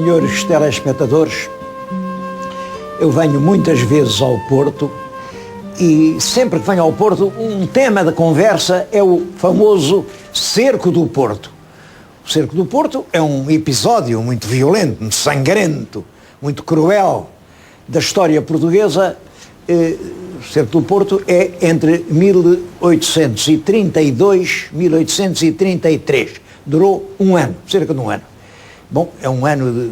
senhores telespectadores, eu venho muitas vezes ao Porto e sempre que venho ao Porto um tema de conversa é o famoso Cerco do Porto. O Cerco do Porto é um episódio muito violento, muito sangrento, muito cruel da história portuguesa. O Cerco do Porto é entre 1832 e 1833. Durou um ano, cerca de um ano. Bom, é um ano de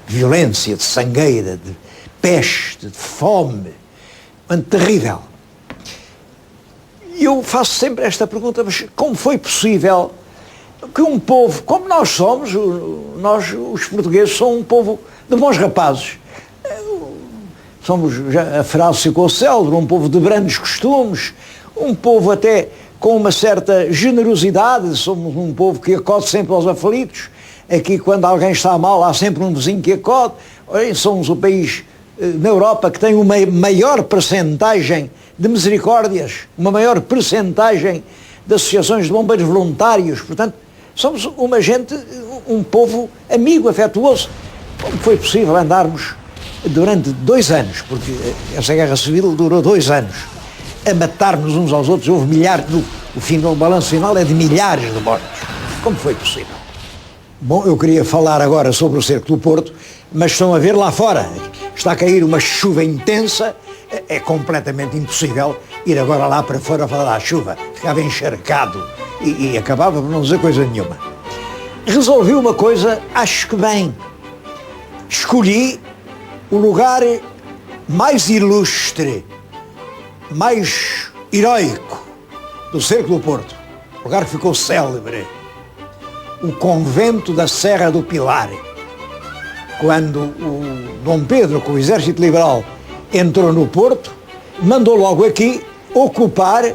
violência, de sangueira, de peste, de fome, um ano terrível. E eu faço sempre esta pergunta, mas como foi possível que um povo, como nós somos, nós os portugueses, somos um povo de bons rapazes, somos, já a frase ficou célebre, um povo de brandos costumes, um povo até com uma certa generosidade, somos um povo que acode sempre aos aflitos. Aqui, quando alguém está mal, há sempre um vizinho que acode. Somos o país na Europa que tem uma maior percentagem de misericórdias, uma maior percentagem de associações de bombeiros voluntários. Portanto, somos uma gente, um povo amigo, afetuoso. Como foi possível andarmos durante 2 anos, porque essa guerra civil durou 2 anos, a matar-nos uns aos outros? Houve milhares, o balanço final é de milhares de mortos. Como foi possível? Bom, eu queria falar agora sobre o Cerco do Porto, mas estão a ver lá fora, está a cair uma chuva intensa, é completamente impossível ir agora lá para fora falar da chuva, ficava encharcado e acabava por não dizer coisa nenhuma. Resolvi uma coisa, acho que bem, escolhi o lugar mais ilustre, mais heroico do Cerco do Porto, o lugar que ficou célebre, o convento da Serra do Pilar. Quando o Dom Pedro, com o Exército Liberal, entrou no Porto, mandou logo aqui ocupar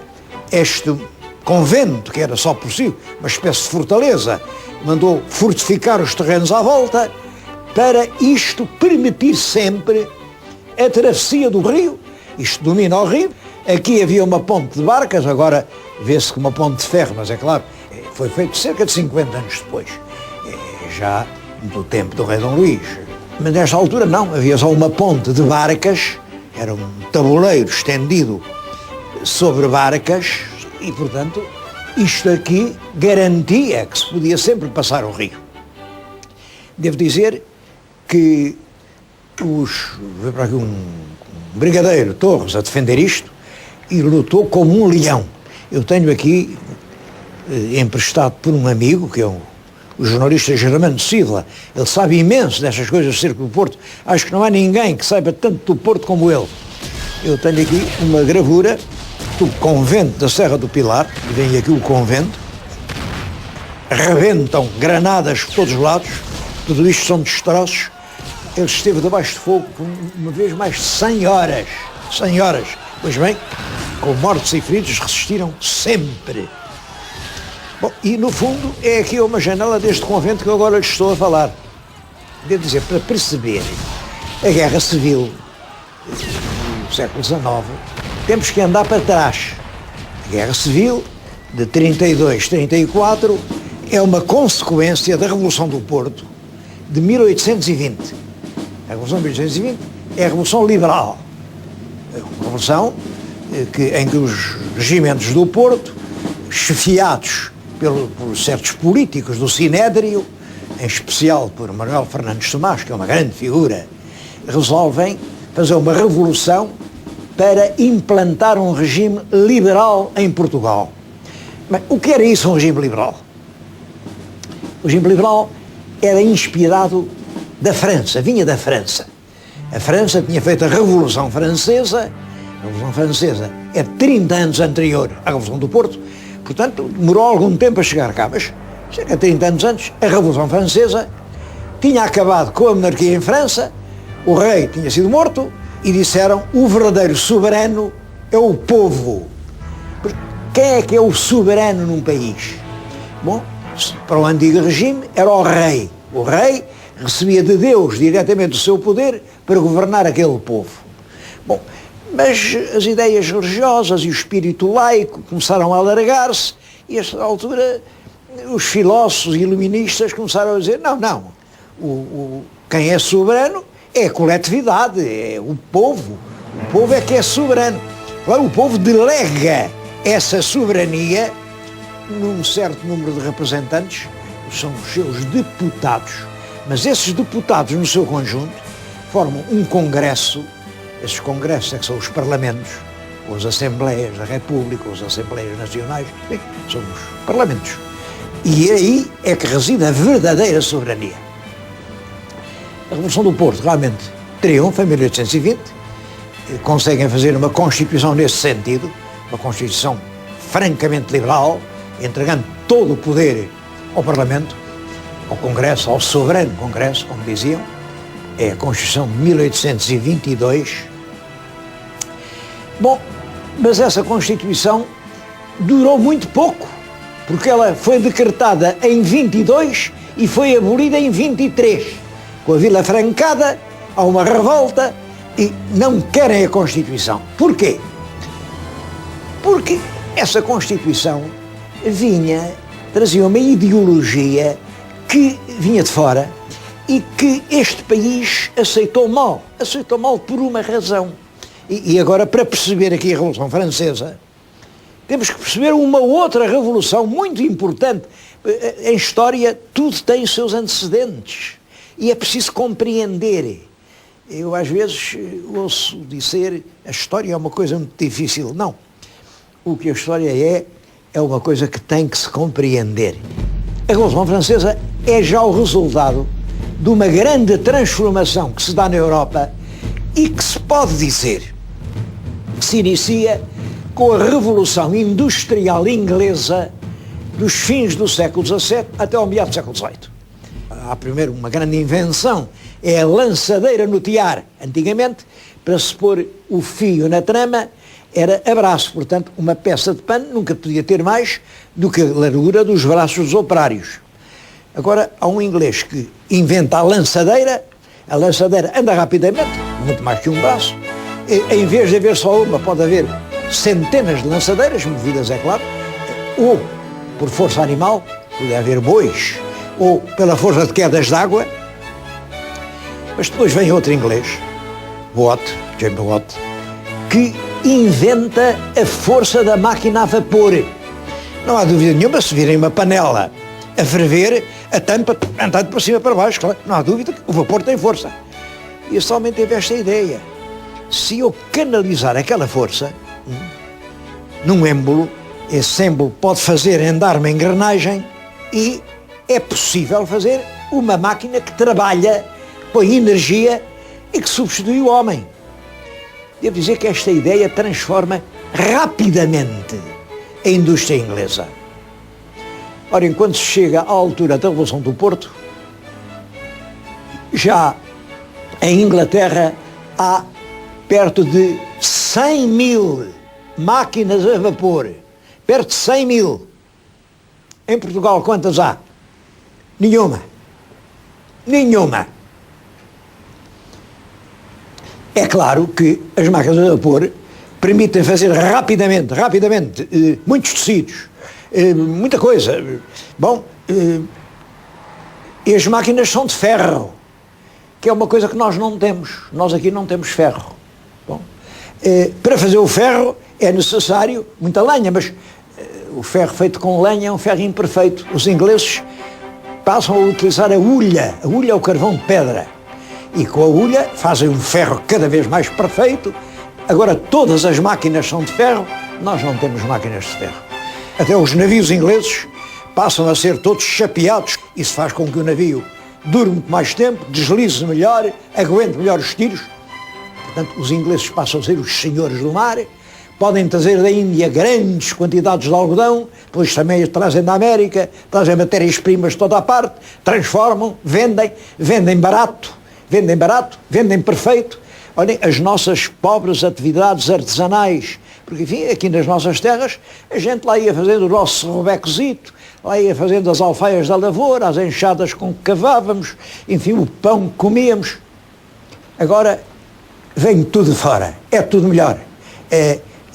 este convento, que era só por si, uma espécie de fortaleza, mandou fortificar os terrenos à volta, para isto permitir sempre a travessia do rio. Isto domina o rio. Aqui havia uma ponte de barcas, agora vê-se que uma ponte de ferro, mas é claro, foi feito cerca de 50 anos depois, já do tempo do rei Dom Luís. Mas nesta altura não, havia só uma ponte de barcas, era um tabuleiro estendido sobre barcas e, portanto, isto aqui garantia que se podia sempre passar o rio. Devo dizer que veio para aqui um brigadeiro Torres a defender isto e lutou como um leão. Eu tenho aqui, emprestado por um amigo, que é o jornalista Germano Silva, ele sabe imenso destas coisas do Cerco do Porto, acho que não há ninguém que saiba tanto do Porto como ele. Eu tenho aqui uma gravura do convento da Serra do Pilar, e vem aqui o convento, rebentam granadas por todos os lados, tudo isto são destroços. Ele esteve debaixo de fogo por uma vez mais de 100 horas, 100 horas, pois bem, com mortos e feridos resistiram sempre. Bom, e no fundo é aqui uma janela deste convento que eu agora lhes estou a falar. Devo dizer, para perceber a guerra civil do século XIX, temos que andar para trás. A guerra civil de 32-34 é uma consequência da Revolução do Porto de 1820. A Revolução de 1820 é a Revolução Liberal. É uma revolução em que os regimentos do Porto, chefiados por certos políticos do Sinédrio, em especial por Manuel Fernandes Tomás, que é uma grande figura, resolvem fazer uma revolução para implantar um regime liberal em Portugal. Mas o que era isso, um regime liberal? O regime liberal era inspirado da França, vinha da França. A França tinha feito a Revolução Francesa. A Revolução Francesa é 30 anos anterior à Revolução do Porto, portanto, demorou algum tempo a chegar cá, mas cerca de 30 anos antes, a Revolução Francesa tinha acabado com a monarquia em França, o rei tinha sido morto e disseram: o verdadeiro soberano é o povo. Quem é que é o soberano num país? Bom, para o antigo regime era o rei. O rei recebia de Deus diretamente o seu poder para governar aquele povo. Bom, mas as ideias religiosas e o espírito laico começaram a alargar-se e, a esta altura, os filósofos e iluministas começaram a dizer: não, Quem é soberano é a coletividade, é o povo. O povo é que é soberano. Agora, o povo delega essa soberania num certo número de representantes, são os seus deputados. Mas esses deputados, no seu conjunto, formam um congresso. Esses congressos é que são os parlamentos, ou as Assembleias da República, ou as Assembleias Nacionais, bem, são os parlamentos. E aí é que reside a verdadeira soberania. A Revolução do Porto realmente triunfa em 1820, conseguem fazer uma Constituição nesse sentido, uma Constituição francamente liberal, entregando todo o poder ao Parlamento, ao Congresso, ao soberano Congresso, como diziam. É a Constituição de 1822. Bom, mas essa Constituição durou muito pouco, porque ela foi decretada em 22 e foi abolida em 23. Com a Vila Francada, há uma revolta e não querem a Constituição. Porquê? Porque essa Constituição trazia uma ideologia que vinha de fora e que este país aceitou mal por uma razão. E agora, para perceber aqui a Revolução Francesa, temos que perceber uma outra revolução muito importante. Em história, tudo tem os seus antecedentes e é preciso compreender. Eu, às vezes, ouço dizer a história é uma coisa muito difícil. Não. O que a história é uma coisa que tem que se compreender. A Revolução Francesa é já o resultado de uma grande transformação que se dá na Europa e que se pode dizer que se inicia com a Revolução Industrial Inglesa dos fins do século XVII até ao meado do século XVIII. Há primeiro uma grande invenção, é a lançadeira no tiar. Antigamente, para se pôr o fio na trama, era a braço, portanto, uma peça de pano nunca podia ter mais do que a largura dos braços dos operários. Agora, há um inglês que inventa a lançadeira anda rapidamente, muito mais que um braço. Em vez de haver só uma, pode haver centenas de lançadeiras, movidas, é claro, ou por força animal, pode haver bois, ou pela força de quedas de água. Mas depois vem outro inglês, James Watt, que inventa a força da máquina a vapor. Não há dúvida nenhuma, se virem uma panela a ferver, a tampa andando para cima e para baixo, claro, não há dúvida que o vapor tem força. E esse homem teve esta ideia. Se eu canalizar aquela força num êmbolo, esse êmbolo pode fazer andar uma engrenagem e é possível fazer uma máquina que trabalha, põe energia e que substitui o homem. Devo dizer que esta ideia transforma rapidamente a indústria inglesa. Ora, enquanto se chega à altura da Revolução do Porto, já em Inglaterra há perto de 100 mil máquinas a vapor. Perto de 100 mil. Em Portugal, quantas há? Nenhuma. É claro que as máquinas a vapor permitem fazer rapidamente, muitos tecidos, muita coisa. Bom, e as máquinas são de ferro, que é uma coisa que nós não temos. Nós aqui não temos ferro. Bom, para fazer o ferro é necessário muita lenha, mas o ferro feito com lenha é um ferro imperfeito. Os ingleses passam a utilizar a hulha. A hulha é o carvão de pedra. E com a hulha fazem um ferro cada vez mais perfeito. Agora todas as máquinas são de ferro, nós não temos máquinas de ferro. Até os navios ingleses passam a ser todos chapeados. Isso faz com que o navio dure muito mais tempo, deslize melhor, aguente melhor os tiros. Portanto, os ingleses passam a ser os senhores do mar, podem trazer da Índia grandes quantidades de algodão, depois também trazem da América, trazem matérias-primas de toda a parte, transformam, vendem barato, vendem perfeito. Olhem, as nossas pobres atividades artesanais, porque enfim, aqui nas nossas terras, a gente lá ia fazendo o nosso rebecozito, lá ia fazendo as alfaias da lavoura, as enxadas com que cavávamos, enfim, o pão que comíamos. Agora vem tudo de fora, é tudo melhor.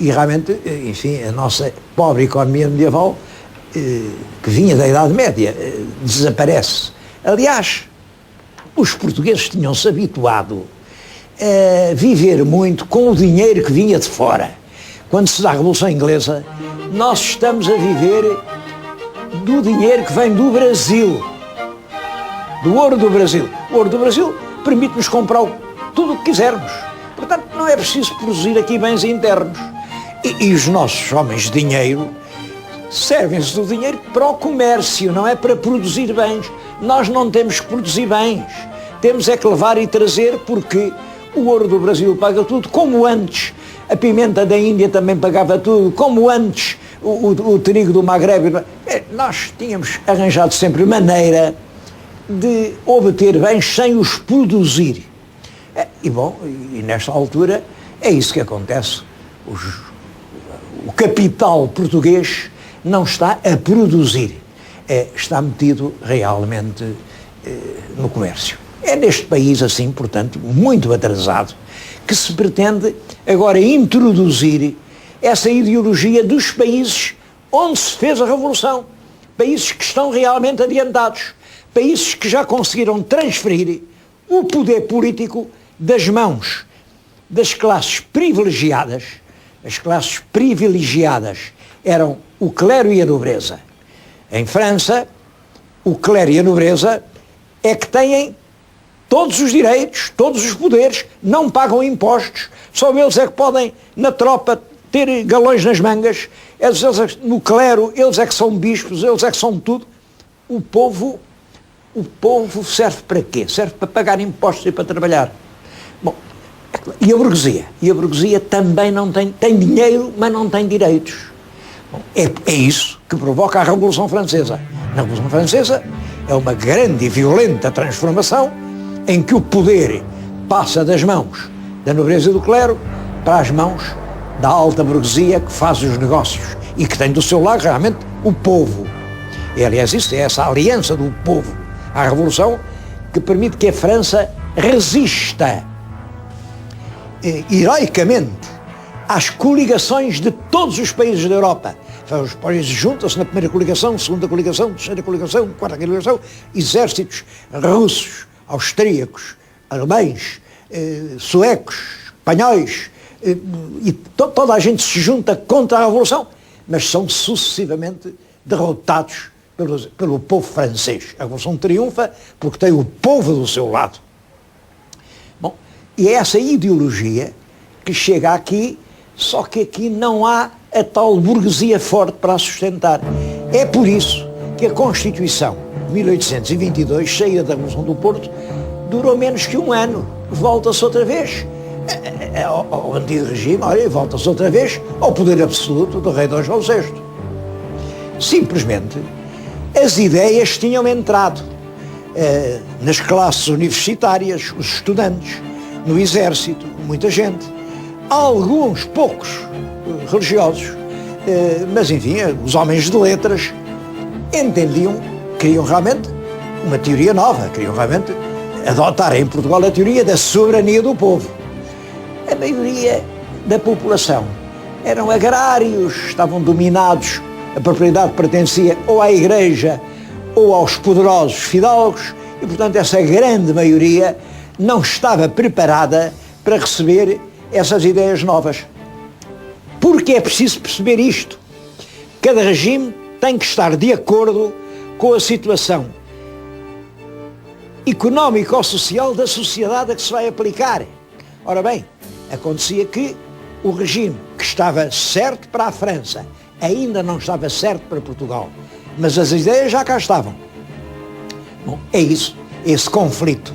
E realmente, enfim, a nossa pobre economia medieval, que vinha da Idade Média, desaparece. Aliás, os portugueses tinham-se habituado a viver muito com o dinheiro que vinha de fora. Quando se dá a Revolução Inglesa, nós estamos a viver do dinheiro que vem do Brasil, do ouro do Brasil. O ouro do Brasil permite-nos comprar tudo o que quisermos. Portanto, não é preciso produzir aqui bens internos. E os nossos homens de dinheiro servem-se do dinheiro para o comércio, não é para produzir bens. Nós não temos que produzir bens. Temos é que levar e trazer, porque o ouro do Brasil paga tudo, como antes. A pimenta da Índia também pagava tudo, como antes o trigo do Maghreb. Nós tínhamos arranjado sempre maneira de obter bens sem os produzir. E bom, e nesta altura é isso que acontece. O capital português não está a produzir, está metido realmente no comércio. É neste país assim, portanto, muito atrasado, que se pretende agora introduzir essa ideologia dos países onde se fez a Revolução. Países que estão realmente adiantados, países que já conseguiram transferir o poder político das mãos das classes privilegiadas. As classes privilegiadas eram o clero e a nobreza. Em França, o clero e a nobreza é que têm todos os direitos, todos os poderes, não pagam impostos, só eles é que podem, na tropa, ter galões nas mangas, no clero, eles é que são bispos, eles é que são tudo. O povo serve para quê? Serve para pagar impostos e para trabalhar. Bom, e a burguesia? E a burguesia também não tem dinheiro, mas não tem direitos. Bom, é isso que provoca a Revolução Francesa. Na Revolução Francesa é uma grande e violenta transformação em que o poder passa das mãos da nobreza e do clero para as mãos da alta burguesia, que faz os negócios e que tem do seu lado realmente o povo. E aliás, isso é essa aliança do povo à Revolução que permite que a França resista heroicamente às coligações de todos os países da Europa. Os países juntam-se na primeira coligação, segunda coligação, terceira coligação, quarta coligação, exércitos russos, austríacos, alemães, suecos, espanhóis, e toda a gente se junta contra a Revolução, mas são sucessivamente derrotados pelo povo francês. A Revolução triunfa porque tem o povo do seu lado. Bom, e é essa ideologia que chega aqui, só que aqui não há a tal burguesia forte para a sustentar. É por isso que a Constituição de 1822, cheia da Revolução do Porto, durou menos que um ano. Volta-se outra vez ao antigo regime, olha, volta-se outra vez ao poder absoluto do rei Dom João VI. Simplesmente, as ideias tinham entrado nas classes universitárias, os estudantes, no exército, muita gente, alguns poucos religiosos, mas enfim, os homens de letras entendiam, queriam realmente uma teoria nova, queriam realmente adotar em Portugal a teoria da soberania do povo. A maioria da população eram agrários, estavam dominados, a propriedade pertencia ou à igreja ou aos poderosos fidalgos e, portanto, essa grande maioria não estava preparada para receber essas ideias novas. Porque é preciso perceber isto. Cada regime tem que estar de acordo com a situação económica ou social da sociedade a que se vai aplicar. Ora bem, acontecia que o regime que estava certo para a França ainda não estava certo para Portugal, mas as ideias já cá estavam. Bom, é isso, esse conflito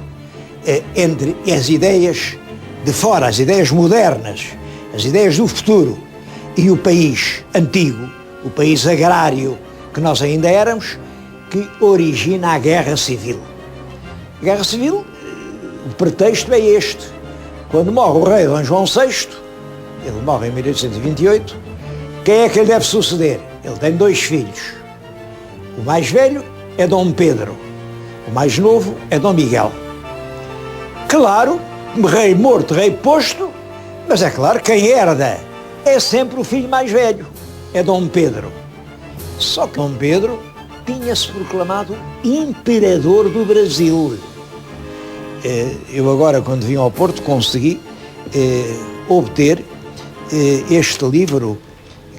entre as ideias de fora, as ideias modernas, as ideias do futuro e o país antigo, o país agrário que nós ainda éramos, que origina a Guerra Civil. A Guerra Civil, o pretexto é este. Quando morre o rei Dom João VI, ele morre em 1828, quem é que lhe deve suceder? Ele tem 2 filhos. O mais velho é Dom Pedro, o mais novo é Dom Miguel. Claro, rei morto, rei posto, mas é claro, quem herda é sempre o filho mais velho, é Dom Pedro. Só que Dom Pedro tinha-se proclamado imperador do Brasil. eu agora, quando vim ao Porto, consegui obter este livro,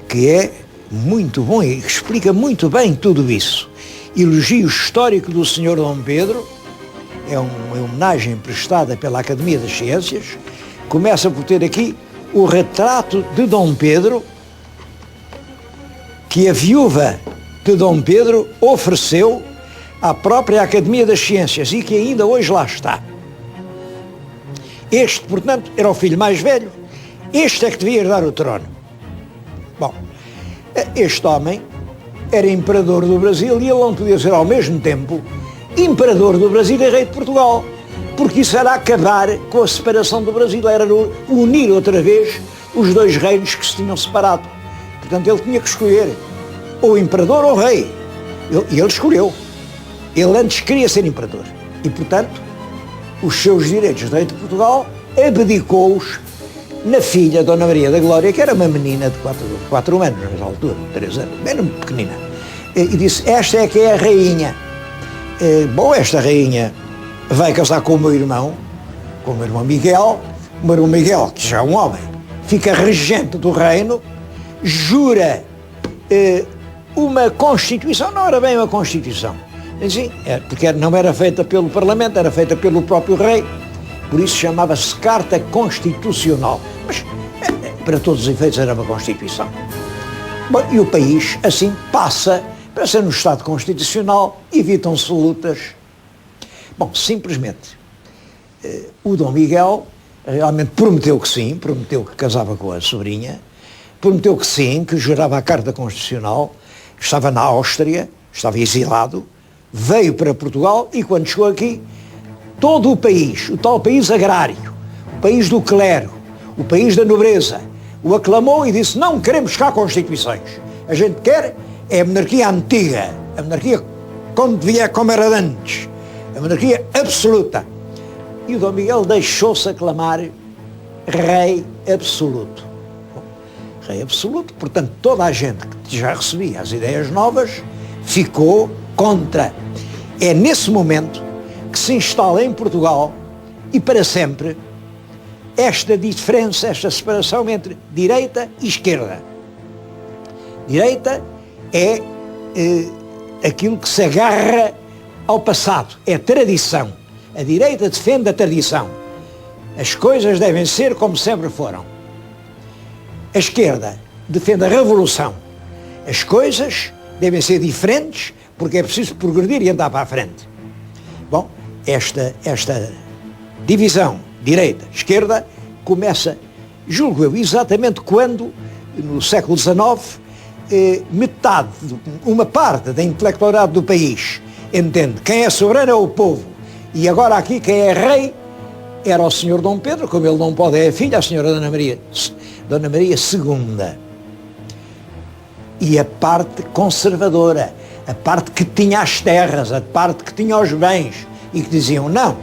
que é muito bom e explica muito bem tudo isso. Elogio histórico do Sr. Dom Pedro, é uma homenagem prestada pela Academia das Ciências. Começa por ter aqui o retrato de Dom Pedro, que a viúva de Dom Pedro ofereceu à própria Academia das Ciências e que ainda hoje lá está. Este, portanto, era o filho mais velho, este é que devia herdar o trono. Bom, este homem era imperador do Brasil e ele não podia ser ao mesmo tempo imperador do Brasil e rei de Portugal, porque isso era acabar com a separação do Brasil, era unir outra vez os dois reinos que se tinham separado. Portanto, ele tinha que escolher ou imperador ou rei, e ele escolheu. Ele antes queria ser imperador e, portanto, os seus direitos de rei de Portugal abdicou-os na filha Dona Maria da Glória, que era uma menina de 4 anos, nessa altura, 3 anos, era pequenina, e disse: esta é que é a rainha. Bom, esta rainha vai casar com o meu irmão Miguel. O meu irmão Miguel, que já é um homem, fica regente do reino, jura uma Constituição, não era bem uma Constituição, assim, porque não era feita pelo Parlamento, era feita pelo próprio rei, por isso chamava-se Carta Constitucional, mas para todos os efeitos era uma Constituição. Bom, e o país assim passa para ser no Estado Constitucional, evitam-se lutas. Bom, simplesmente, o Dom Miguel realmente prometeu que sim, prometeu que casava com a sobrinha, prometeu que sim, que jurava a Carta Constitucional, estava na Áustria, estava exilado, veio para Portugal e quando chegou aqui, todo o país, o tal país agrário, o país do clero, o país da nobreza, o aclamou e disse: não queremos cá Constituições, a gente quer é a monarquia antiga, a monarquia como era antes, a monarquia absoluta. E o Dom Miguel deixou-se aclamar rei absoluto. Bom, rei absoluto, portanto, toda a gente que já recebia as ideias novas ficou contra. É nesse momento que se instala em Portugal, e para sempre, esta diferença, esta separação entre direita e esquerda. Direita é aquilo que se agarra ao passado, é tradição. A direita defende a tradição. As coisas devem ser como sempre foram. A esquerda defende a revolução. As coisas devem ser diferentes porque é preciso progredir e andar para a frente. Bom, esta divisão direita-esquerda começa, julgo eu, exatamente quando, no século XIX, metade, uma parte da intelectualidade do país entende quem é soberano é o povo e agora aqui quem é rei era o Sr. Dom Pedro, como ele não pode, é a filha, a Sra. Dona Maria II. E a parte conservadora, a parte que tinha as terras, a parte que tinha os bens e que diziam: não,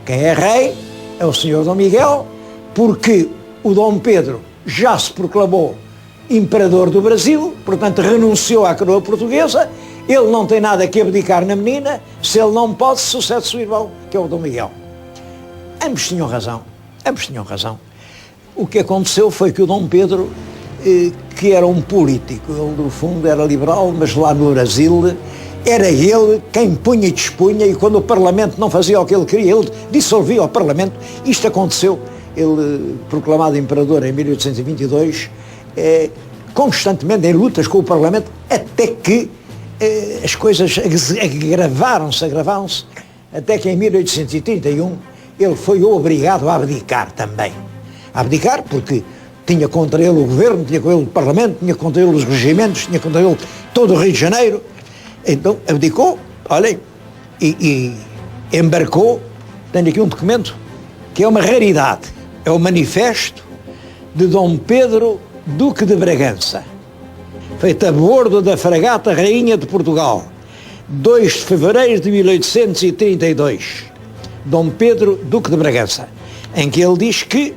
quem é rei é o Sr. Dom Miguel, porque o Dom Pedro já se proclamou imperador do Brasil, portanto renunciou à coroa portuguesa, ele não tem nada que abdicar na menina, se ele não pode, sucede seu irmão, que é o Dom Miguel. Ambos tinham razão, O que aconteceu foi que o Dom Pedro, que era um político, ele no fundo era liberal, mas lá no Brasil era ele quem punha e dispunha, e quando o Parlamento não fazia o que ele queria, ele dissolvia o Parlamento. Isto aconteceu, ele proclamado imperador em 1822, constantemente em lutas com o Parlamento, até que as coisas agravaram-se, até que em 1831 ele foi obrigado a abdicar também. A abdicar porque tinha contra ele o governo, tinha contra ele o Parlamento, tinha contra ele os regimentos, tinha contra ele todo o Rio de Janeiro. Então abdicou, olhem, e embarcou. Tenho aqui um documento que é uma raridade, é o manifesto de Dom Pedro, Duque de Bragança, feito a bordo da fragata Rainha de Portugal, 2 de fevereiro de 1832, Dom Pedro, Duque de Bragança, em que ele diz que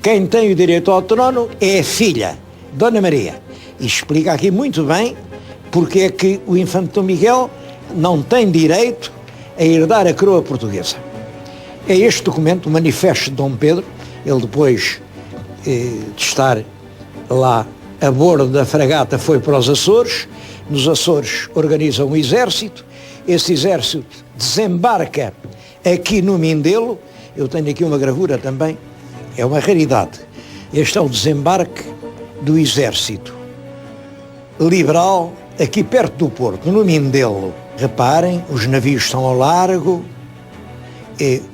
quem tem o direito ao trono é a filha, Dona Maria, e explica aqui muito bem porque é que o infante Dom Miguel não tem direito a herdar a coroa portuguesa. é este documento, o Manifesto de Dom Pedro. Ele depois de estar lá a bordo da fragata foi para os Açores. Nos Açores organiza um exército. Esse exército desembarca aqui no Mindelo. Eu tenho aqui uma gravura também, é uma raridade. Este é o desembarque do exército liberal aqui perto do Porto, no Mindelo. Reparem, os navios estão ao largo,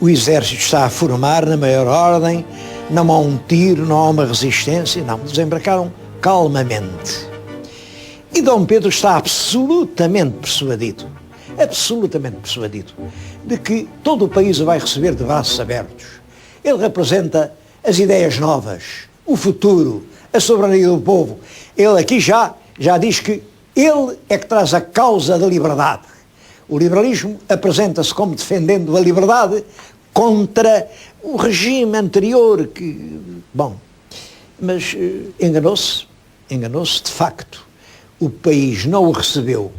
o exército está a formar na maior ordem, não há um tiro, não há uma resistência, não, desembarcaram calmamente. E Dom Pedro está absolutamente persuadido de que todo o país o vai receber de braços abertos. Ele representa as ideias novas, o futuro, a soberania do povo. Ele aqui já diz que ele é que traz a causa da liberdade. O liberalismo apresenta-se como defendendo a liberdade contra o regime anterior mas enganou-se de facto. O país não o recebeu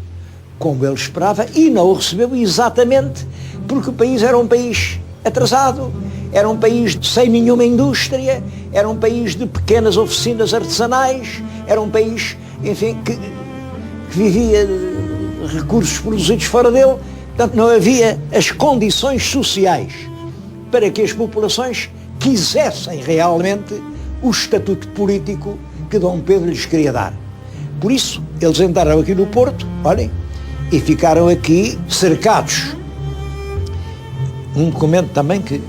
como ele esperava e não o recebeu exatamente porque o país era um país atrasado, era um país sem nenhuma indústria, era um país de pequenas oficinas artesanais, era um país, enfim, que vivia de recursos produzidos fora dele. Portanto, não havia as condições sociais para que as populações quisessem realmente o estatuto político que Dom Pedro lhes queria dar. Por isso, eles entraram aqui no Porto, olhem, e ficaram aqui cercados. Um documento também que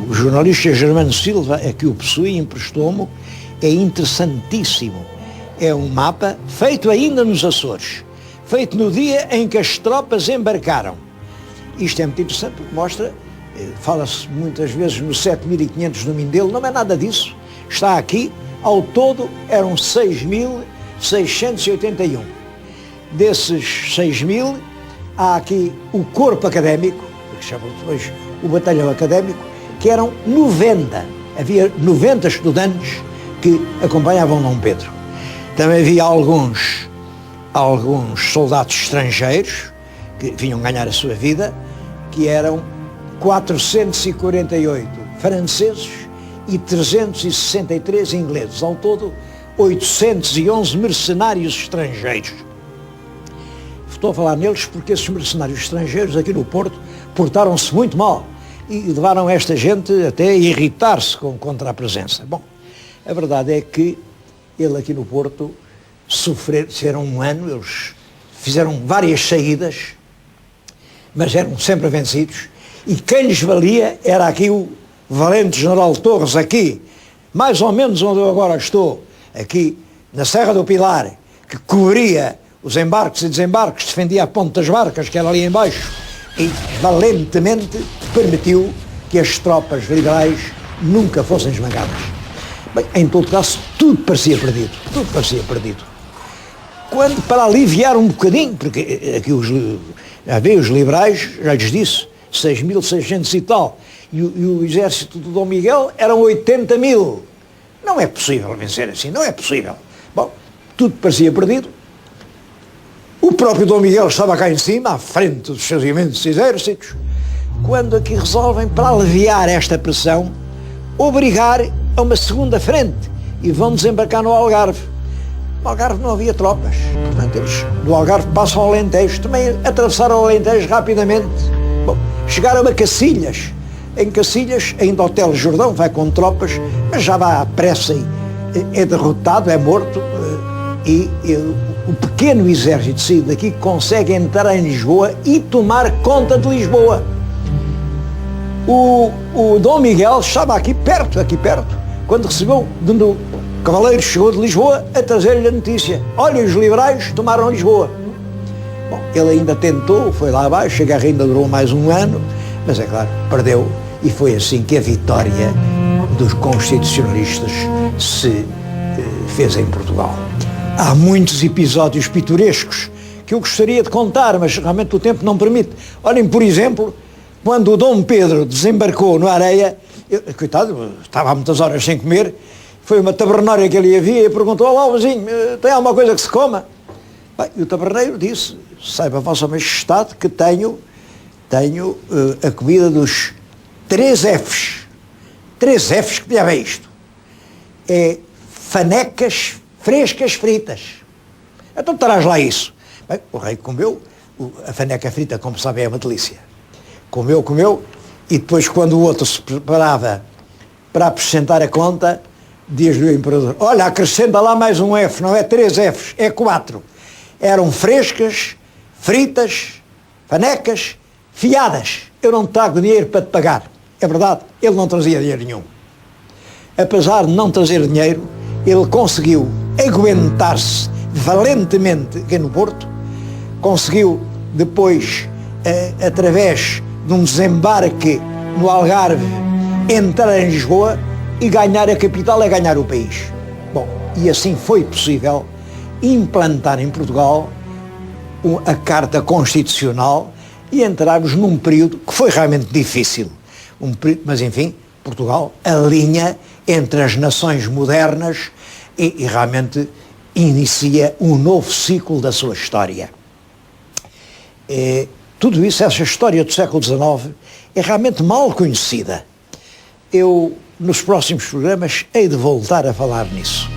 o jornalista Germano Silva, que o possui e emprestou-me, é interessantíssimo. É um mapa feito ainda nos Açores, feito no dia em que as tropas embarcaram. Isto é muito interessante porque mostra, fala-se muitas vezes no 7.500 no Mindelo, não é nada disso. Está aqui, ao todo eram 6.681. Desses 6.000, há aqui o corpo académico, que chama depois o batalhão académico, que eram 90. Havia 90 estudantes que acompanhavam Dom Pedro. Também havia alguns soldados estrangeiros que vinham ganhar a sua vida, que eram 448 franceses e 363 ingleses. Ao todo, 811 mercenários estrangeiros. Estou a falar neles porque esses mercenários estrangeiros aqui no Porto portaram-se muito mal e levaram esta gente até a irritar-se contra a presença. Bom, a verdade é que ele aqui no Porto sofreram um ano, eles fizeram várias saídas, mas eram sempre vencidos, e quem lhes valia era aqui o valente general Torres, aqui, mais ou menos onde eu agora estou, aqui na Serra do Pilar, que cobria os embarques e desembarques, defendia a ponte das barcas, que era ali embaixo, e valentemente permitiu que as tropas liberais nunca fossem esmagadas. Bem, em todo caso, tudo parecia perdido. Quando, para aliviar um bocadinho, porque aqui os liberais, já lhes disse, 6.600 e tal, e o exército do Dom Miguel eram 80.000. Não é possível vencer assim, não é possível. Bom, tudo parecia perdido. O próprio Dom Miguel estava cá em cima, à frente dos seus imensos exércitos, quando aqui resolvem, para aliviar esta pressão, obrigar a uma segunda frente e vão desembarcar no Algarve. No Algarve não havia tropas, portanto eles do Algarve passam ao Alentejo, também atravessaram o Alentejo rapidamente. Bom, chegaram a Cacilhas. Em Cacilhas, ainda o Hotel Jordão vai com tropas, mas já vai à pressa e é derrotado, é morto, e o pequeno exército saído daqui consegue entrar em Lisboa e tomar conta de Lisboa. O Dom Miguel estava aqui perto, quando recebeu, o cavaleiro chegou de Lisboa a trazer-lhe a notícia. Olha, os liberais tomaram Lisboa. Bom, ele ainda tentou, foi lá abaixo, a guerra ainda durou mais um ano, mas é claro, perdeu, e foi assim que a vitória dos constitucionalistas se fez em Portugal. Há muitos episódios pitorescos que eu gostaria de contar, mas realmente o tempo não permite. Olhem, por exemplo, quando o Dom Pedro desembarcou no Areia, coitado, estava há muitas horas sem comer, foi uma tabernária que ali havia e perguntou: olá, vizinho, tem alguma coisa que se coma? Bem, e o taberneiro disse: saiba, Vossa Majestade, que tenho Tenho a comida dos 3 Fs. 3 Fs, que diabo é isto? É fanecas frescas fritas. Então traz lá isso. Bem, o rei comeu, a faneca frita, como sabem, é uma delícia. Comeu, e depois quando o outro se preparava para acrescentar a conta, diz-lhe o imperador, olha, acrescenta lá mais um F, não é 3 Fs, é 4. Eram frescas, fritas, fanecas, fiadas. Eu não trago dinheiro para te pagar. É verdade, ele não trazia dinheiro nenhum. Apesar de não trazer dinheiro, ele conseguiu aguentar-se valentemente aqui no Porto, conseguiu depois, através de um desembarque no Algarve, entrar em Lisboa e ganhar a capital é ganhar o país. Bom, e assim foi possível implantar em Portugal a Carta Constitucional e entrarmos num período que foi realmente difícil. Mas enfim, Portugal alinha entre as nações modernas e realmente inicia um novo ciclo da sua história. Tudo isso, essa história do século XIX, é realmente mal conhecida. Eu, nos próximos programas, hei de voltar a falar nisso.